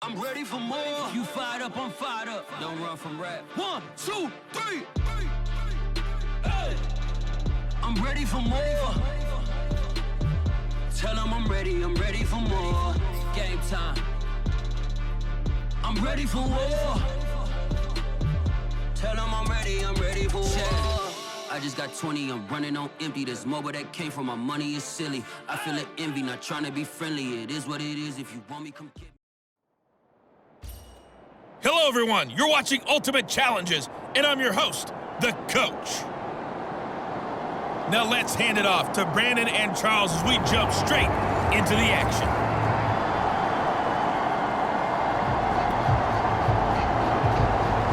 I'm ready for more. If you fired up, I'm fired up. Don't run from rap. 1, 2, 3. Hey. I'm ready for more. Tell them I'm ready for more. Game time. I'm ready for war. Tell them I'm ready for war. I just got 20, I'm running on empty. This mobile that came from my money is silly. I feel it envy, not trying to be friendly. It is what it is. If you want me, come get me. Hello, everyone. You're watching Ultimate Challenges, and I'm your host, the Coach. Now let's hand it off to Brandon and Charles as we jump straight into the action.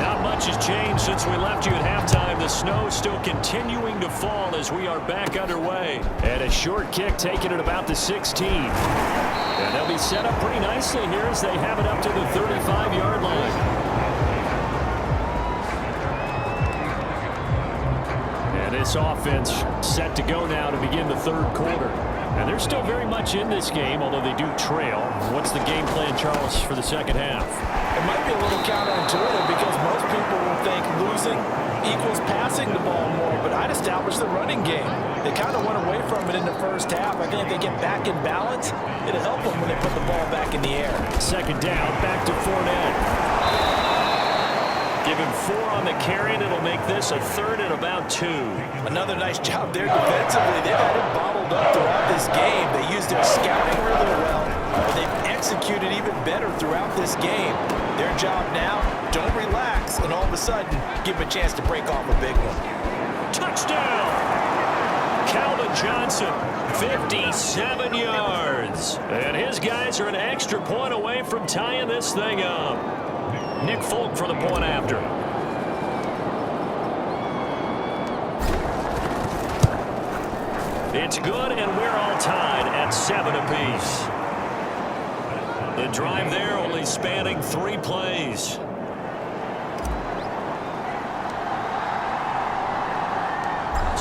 Not much has changed since we left you at halftime. The snow still continuing to fall as we are back underway. And a short kick taken at about the 16. And they'll be set up pretty nicely here as they have it up to the 35-yard line. And this offense set to go now to begin the third quarter. And they're still very much in this game, although they do trail. What's the game plan, Charles, for the second half? It might be a little counterintuitive because most people will think losing equals passing the ball more, but I'd establish the running game. They kind of went away from it in the first half. I think if they get back in balance, it'll help them when they put the ball back in the air. Second down, back to Fournette. Give him 4 on the carry, and it'll make this a third and about 2. Another nice job there defensively. They've had him bottled up throughout this game. They used their scouting really well, but they've executed even better throughout this game. Their job now, don't relax, and all of a sudden, give them a chance to break off a big one. Touchdown! Calvin Johnson, 57 yards. And his guys are an extra point away from tying this thing up. Nick Folk for the point after. It's good, and we're all tied at 7 apiece. The drive there only spanning 3 plays.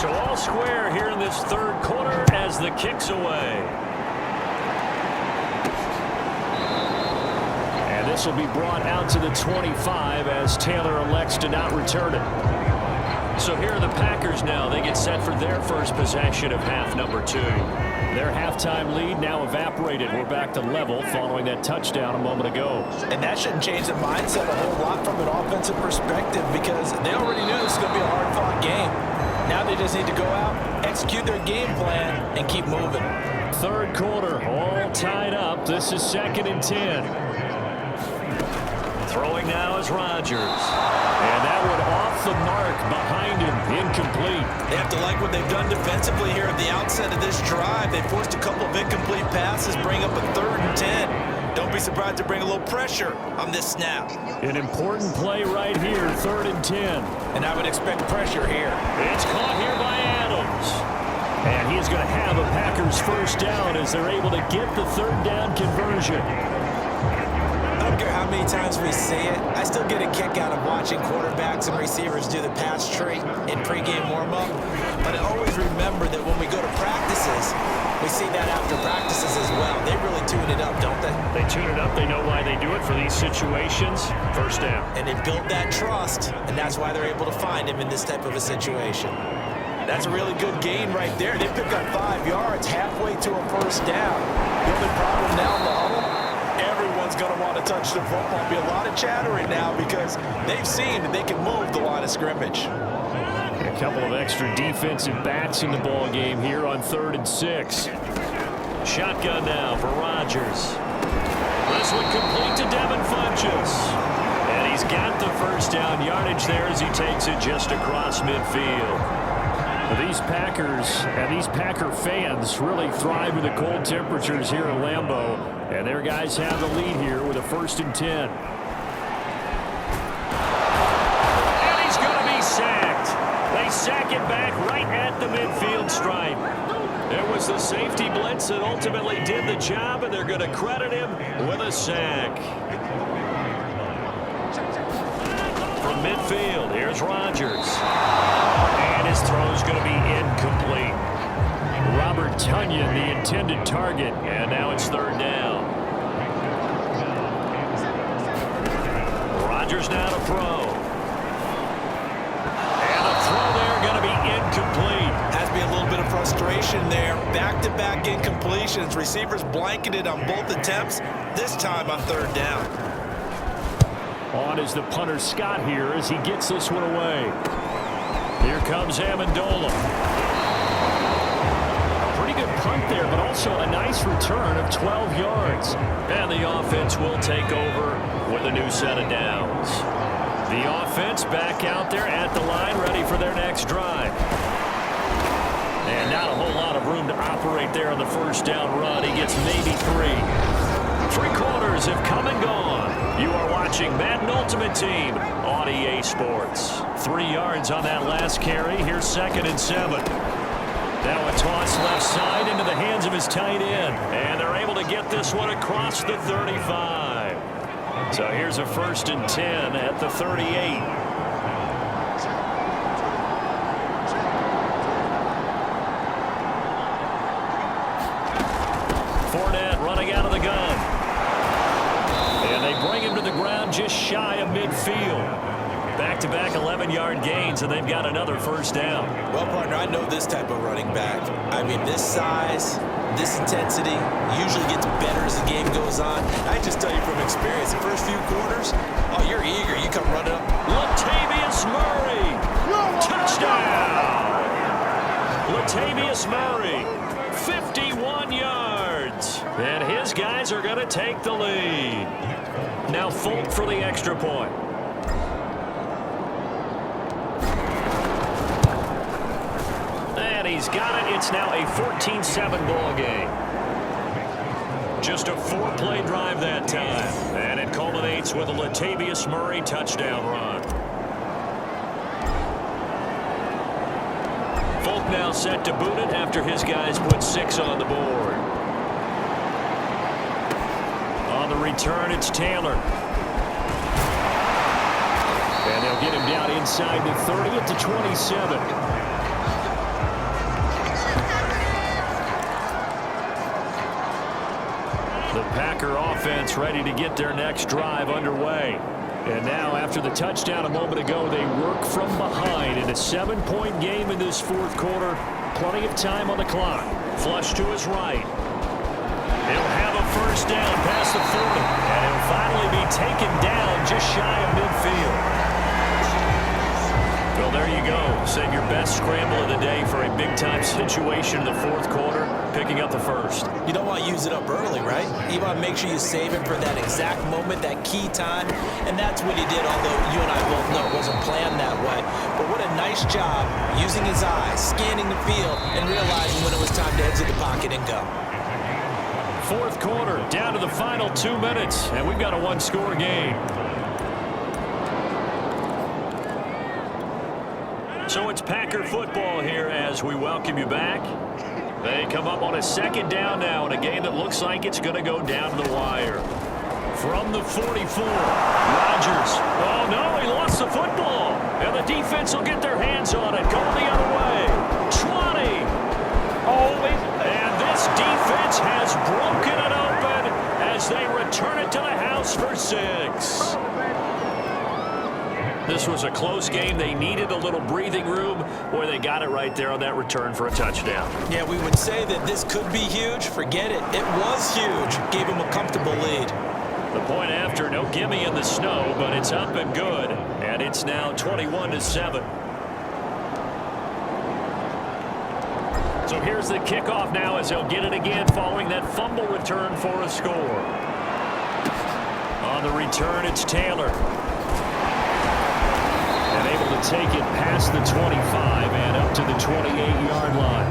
So all square here in this third quarter as the kick's away. And this will be brought out to the 25 as Taylor elects to not return it. So here are the Packers now. They get set for their first possession of half number 2. Their halftime lead now evaporated. We're back to level following that touchdown a moment ago. And that shouldn't change the mindset a whole lot from an offensive perspective because they already knew this was going to be a hard-fought game. Now they just need to go out, execute their game plan, and keep moving. Third quarter, all tied up. This is 2nd and 10. Throwing now is Rodgers. And that one off the mark behind him, incomplete. They have to like what they've done defensively here at the outset of this drive. They forced a couple of incomplete passes, bring up a 3rd and 10. Don't be surprised to bring a little pressure on this snap. An important play right here, 3rd and 10. And I would expect pressure here. It's caught here by Adams. And he's going to have a Packers first down as they're able to get the 3rd down conversion. I don't care how many times we see it, I still get a kick out of watching quarterbacks and receivers do the pass tree in pregame warm-up. But I always remember that when we go to practices, we see that after practices as well. They really tune it up, don't they? They tune it up. They know why they do it for these situations. First down. And they build that trust, and that's why they're able to find him in this type of a situation. That's a really good gain right there. They pick up 5 yards halfway to a first down. The only problem now in the huddle, everyone's going to want to touch the football. Be a lot of chattering now because they've seen that they can move the line of scrimmage. A couple of extra defensive backs in the ball game here on 3rd and 6. Shotgun now for Rodgers. This one complete to Devin Funchess. And he's got the first down yardage there as he takes it just across midfield. These Packers and these Packer fans really thrive in the cold temperatures here at Lambeau. And their guys have the lead here with a 1st and 10. And he's going to be sacked. They sack it back right at the midfield stripe. It was the safety blitz that ultimately did the job, and they're going to credit him with a sack. From midfield, here's Rodgers. And his throw's going to be incomplete. Robert Tonyan, the intended target, and now it's 3rd down. Rodgers now to throw. And a throw there going to be incomplete. Has to be a little bit of frustration there. Back-to-back incompletions. Receivers blanketed on both attempts, this time on third down. On is the punter Scott here as he gets this one away. Here comes Amendola. A pretty good punt there, but also a nice return of 12 yards. And the offense will take over with a new set of downs. The offense back out there at the line, ready for their next drive. And not a whole lot of room to operate there on the first down run. He gets maybe 3. 3 quarters have come and gone. You are watching Madden Ultimate Team on EA Sports. 3 yards on that last carry. Here's 2nd and 7. Now a toss left side into the hands of his tight end. And they're able to get this one across the 35. So here's a 1st and 10 at the 38. Fournette running out of the gun. And they bring him to the ground just shy of midfield. Back-to-back 11-yard gains, and they've got another 1st down. Well, partner, I know this type of running back. I mean, this size, this intensity usually gets better as the game goes on. I just tell you from experience, the first few quarters, oh, you're eager. You come running up. Latavius Murray. Touchdown. Latavius Murray, 51 yards. And his guys are going to take the lead. Now Folk for the extra point. And he's got it. It's now a 14-7 ball game. Just a 4-play drive that time. And it culminates with a Latavius Murray touchdown run. Folk now set to boot it after his guys put 6 on the board. On the return, it's Taylor. And they'll get him down inside the 30 at the 27. The Packer offense ready to get their next drive underway. And now, after the touchdown a moment ago, they work from behind in a 7-point game in this 4th quarter. Plenty of time on the clock. Flush to his right. He'll have a 1st down past the 40. And he'll finally be taken down just shy of midfield. Well, there you go. Save your best scramble of the day for a big-time situation in the 4th quarter, picking up the 1st. You don't want to use it up early, right? You want to make sure you save it for that exact moment, that key time. And that's what he did, although you and I both know it wasn't planned that way. But what a nice job using his eyes, scanning the field, and realizing when it was time to exit the pocket and go. 4th quarter, down to the final 2 minutes, and we've got a 1-score game. So it's Packer football here as we welcome you back. They come up on a 2nd down now in a game that looks like it's going to go down to the wire. From the 44, Rodgers. Oh, no, he lost the football. And the defense will get their hands on it. Going the other way. 20. And this defense has broken it open as they return it to the house for 6. This was a close game. They needed a little breathing room, where they got it right there on that return for a touchdown. Yeah, we would say that this could be huge. Forget it. It was huge. Gave them a comfortable lead. The point after, no gimme in the snow, but it's up and good. And it's now 21-7. So here's the kickoff now as they'll get it again following that fumble return for a score. On the return, it's Taylor. And able to take it past the 25 and up to the 28-yard line.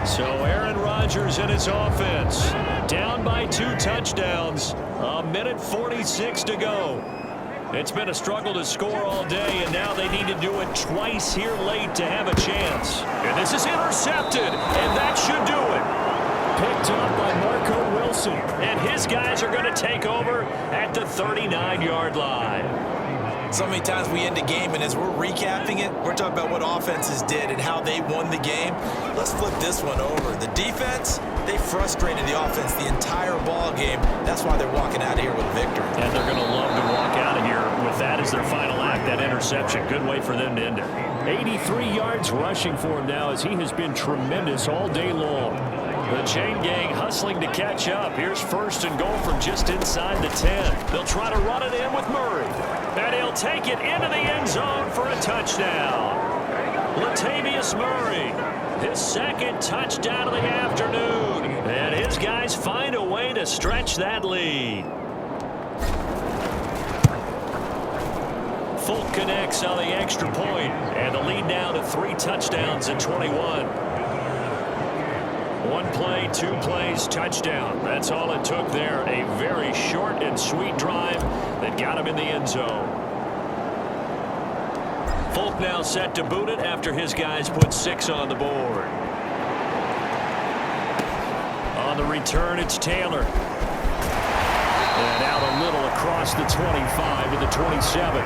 So Aaron Rodgers and his offense down by 2 touchdowns. A minute 46 to go. It's been a struggle to score all day, and now they need to do it twice here late to have a chance. And this is intercepted, and that should do it. Picked up by Marco Wilson, and his guys are going to take over at the 39-yard line. So many times we end a game, and as we're recapping it, we're talking about what offenses did and how they won the game. Let's flip this one over. The defense, They frustrated the offense the entire ball game. That's why they're walking out of here with a victory. And they're going to love to walk out of here with that as their final act, that interception. Good way for them to end it. 83 yards rushing for him now as he has been tremendous all day long. The chain gang hustling to catch up. Here's 1st and goal from just inside the 10. They'll try to run it in with Murray. And he'll take it into the end zone for a touchdown. Latavius Murray, his 2nd touchdown of the afternoon. And his guys find a way to stretch that lead. Folk connects on the extra point, and the lead now to 3 touchdowns in 21. 1 play, 2 plays, touchdown. That's all it took there. A very short and sweet drive that got him in the end zone. Folk now set to boot it after his guys put 6 on the board. On the return, it's Taylor. And out a little across the 25 to the 27.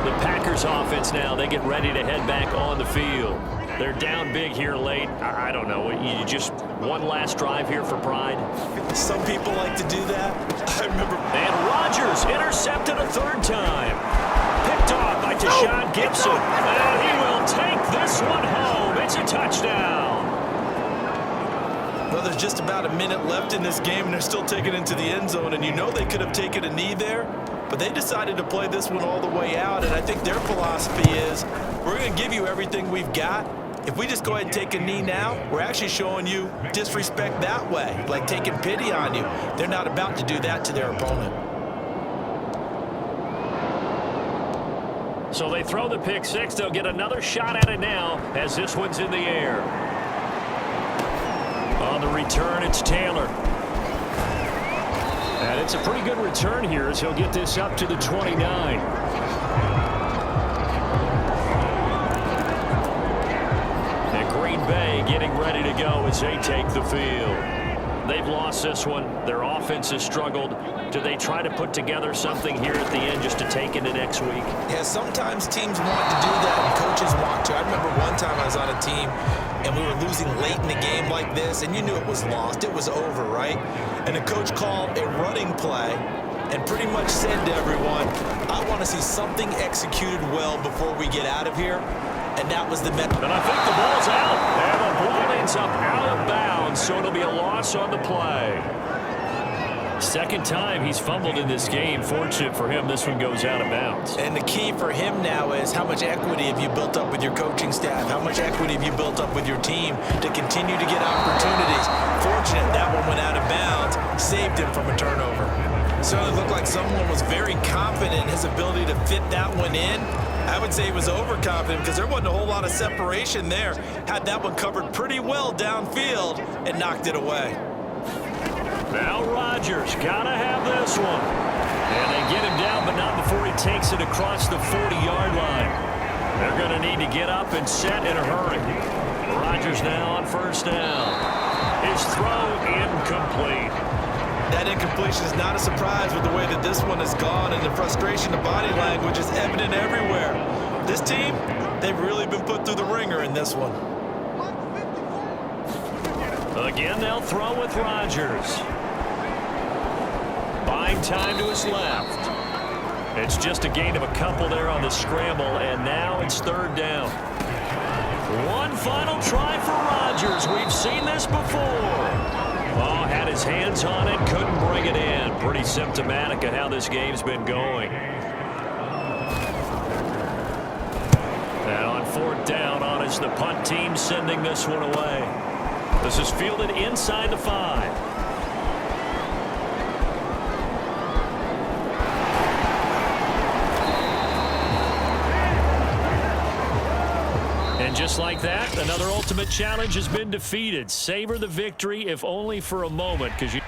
The Packers offense now, they get ready to head back on the field. They're down big here late. I don't know. You just one last drive here for pride. Some people like to do that. I remember. And Rodgers intercepted a 3rd time. Picked off by Tashawn Gibson. And he will take this one home. It's a touchdown. Well, there's just about a minute left in this game, and they're still taking it into the end zone. And you know they could have taken a knee there, but they decided to play this one all the way out. And I think their philosophy is, we're going to give you everything we've got. If we just go ahead and take a knee now, we're actually showing you disrespect that way, like taking pity on you. They're not about to do that to their opponent. So they throw the pick 6. They'll get another shot at it now as this one's in the air. On the return, it's Taylor. And it's a pretty good return here as he'll get this up to the 29. And Green Bay getting ready to go as they take the field. They've lost this one. Their offense has struggled. Do they try to put together something here at the end just to take into next week? Yeah, sometimes teams want to do that and coaches want to. I remember one time I was on a team and we were losing late in the game like this, and you knew it was lost. It was over, right? And the coach called a running play and pretty much said to everyone, I want to see something executed well before we get out of here. And that was the method. And I think the ball's out. And the ball ends up out of bounds, so it'll be a loss on the play. 2nd time he's fumbled in this game. Fortunate for him, this one goes out of bounds. And the key for him now is how much equity have you built up with your coaching staff? How much equity have you built up with your team to continue to get opportunities? Fortunate that one went out of bounds, saved him from a turnover. It certainly looked like someone was very confident in his ability to fit that one in. I would say he was overconfident because there wasn't a whole lot of separation there. Had that one covered pretty well downfield and knocked it away. Now Rodgers gotta have this one. And they get him down, but not before he takes it across the 40-yard line. They're going to need to get up and set in a hurry. Rodgers now on 1st down. His throw incomplete. That incompletion is not a surprise with the way that this one has gone, and the frustration of body language is evident everywhere. This team, they've really been put through the ringer in this one. Again, they'll throw with Rodgers. Buying time to his left. It's just a gain of a couple there on the scramble, and now it's 3rd down. One final try for Rodgers. We've seen this before. Oh, had his hands on it, couldn't bring it in. Pretty symptomatic of how this game's been going. And on 4th down, it's the punt team sending this one away. This is fielded inside the 5. And just like that, another ultimate challenge has been defeated. Savor the victory, if only for a moment, because you